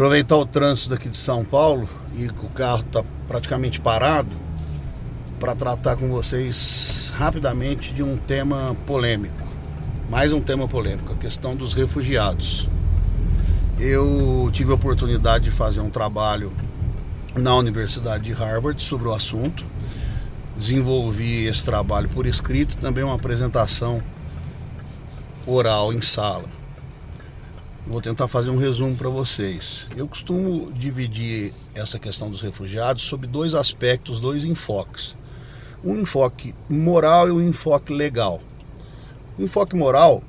Aproveitar o trânsito daqui de São Paulo e que o carro está praticamente parado para tratar com vocês rapidamente de um tema polêmico. Mais um tema polêmico, a questão dos refugiados. Eu tive a oportunidade de fazer um trabalho na Universidade de Harvard sobre o assunto. Desenvolvi esse trabalho por escrito, também uma apresentação oral em sala. Vou tentar fazer um resumo para vocês. Eu costumo dividir essa questão dos refugiados sobre dois aspectos, dois enfoques. Um enfoque moral e um enfoque legal. O enfoque moral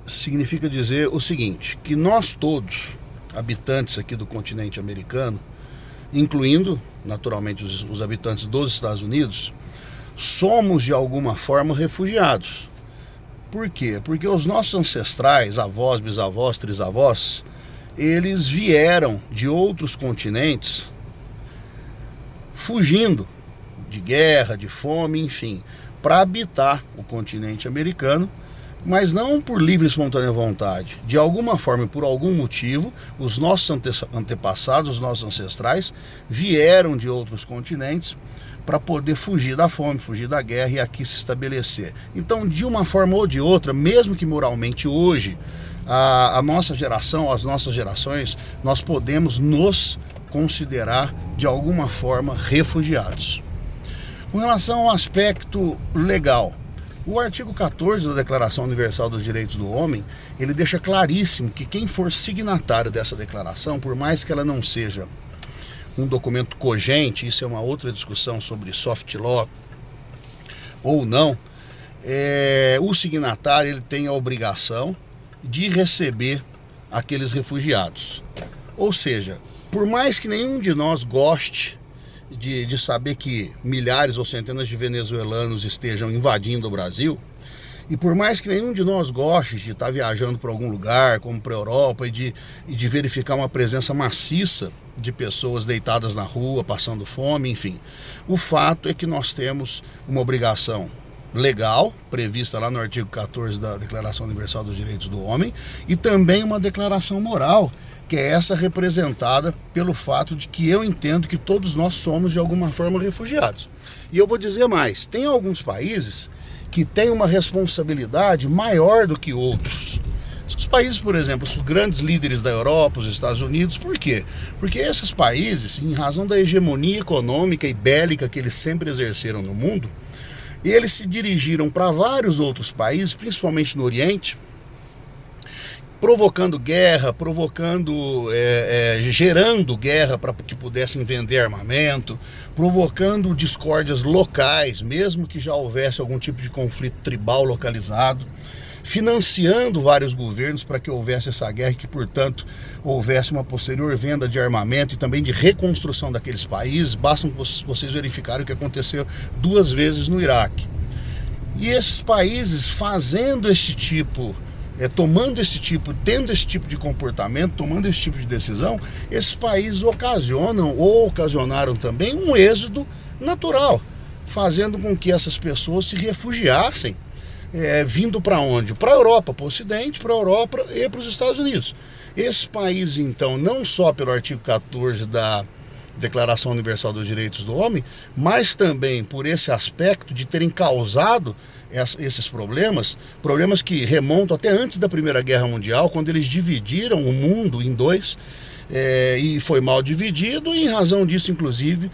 significa dizer o seguinte, que nós todos, habitantes aqui do continente americano, incluindo naturalmente os habitantes dos Estados Unidos, somos de alguma forma refugiados. Por quê? Porque os nossos ancestrais, avós, bisavós, trisavós, eles vieram de outros continentes fugindo de guerra, de fome, enfim, para habitar o continente americano, mas não por livre e espontânea vontade. De alguma forma e por algum motivo, os nossos antepassados, os nossos ancestrais, vieram de outros continentes para poder fugir da fome, fugir da guerra e aqui se estabelecer. Então, de uma forma ou de outra, mesmo que moralmente hoje, a nossa geração, as nossas gerações, nós podemos nos considerar de alguma forma refugiados. Com relação ao aspecto legal, o artigo 14 da Declaração Universal dos Direitos do Homem, ele deixa claríssimo que quem for signatário dessa declaração, por mais que ela não seja um documento cogente, isso é uma outra discussão sobre soft law ou não, o signatário ele tem a obrigação de receber aqueles refugiados. Ou seja, por mais que nenhum de nós goste de saber que milhares ou centenas de venezuelanos estejam invadindo o Brasil, e por mais que nenhum de nós goste de estar viajando para algum lugar, como para a Europa, e de verificar uma presença maciça de pessoas deitadas na rua, passando fome, enfim, o fato é que nós temos uma obrigação legal, prevista lá no artigo 14 da Declaração Universal dos Direitos do Homem, e também uma declaração moral, que é essa representada pelo fato de que eu entendo que todos nós somos de alguma forma refugiados. E eu vou dizer mais, tem alguns países que têm uma responsabilidade maior do que outros. Os países, por exemplo, os grandes líderes da Europa, os Estados Unidos, por quê? Porque esses países, em razão da hegemonia econômica e bélica que eles sempre exerceram no mundo, eles se dirigiram para vários outros países, principalmente no Oriente, provocando guerra, gerando guerra para que pudessem vender armamento, provocando discórdias locais, mesmo que já houvesse algum tipo de conflito tribal localizado, financiando vários governos para que houvesse essa guerra e que, portanto, houvesse uma posterior venda de armamento e também de reconstrução daqueles países. Basta vocês verificarem o que aconteceu 2 vezes no Iraque. E esses países fazendo esse tipo, tendo esse tipo de comportamento, tomando esse tipo de decisão, esses países ocasionam ou ocasionaram também um êxodo natural, fazendo com que essas pessoas se refugiassem, vindo para onde? Para a Europa, para o Ocidente, para a Europa e para os Estados Unidos. Esse país, então, não só pelo artigo 14 da Declaração Universal dos Direitos do Homem, mas também por esse aspecto de terem causado esses problemas que remontam até antes da Primeira Guerra Mundial, quando eles dividiram o mundo em dois, e foi mal dividido, e em razão disso, inclusive,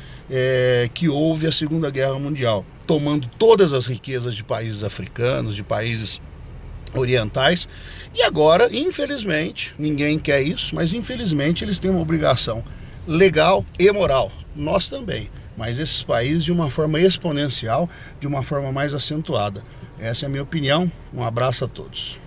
que houve a Segunda Guerra Mundial, tomando todas as riquezas de países africanos, de países orientais, e agora, infelizmente, ninguém quer isso, mas infelizmente eles têm uma obrigação legal e moral, nós também, mas esses países de uma forma exponencial, de uma forma mais acentuada. Essa é a minha opinião, um abraço a todos.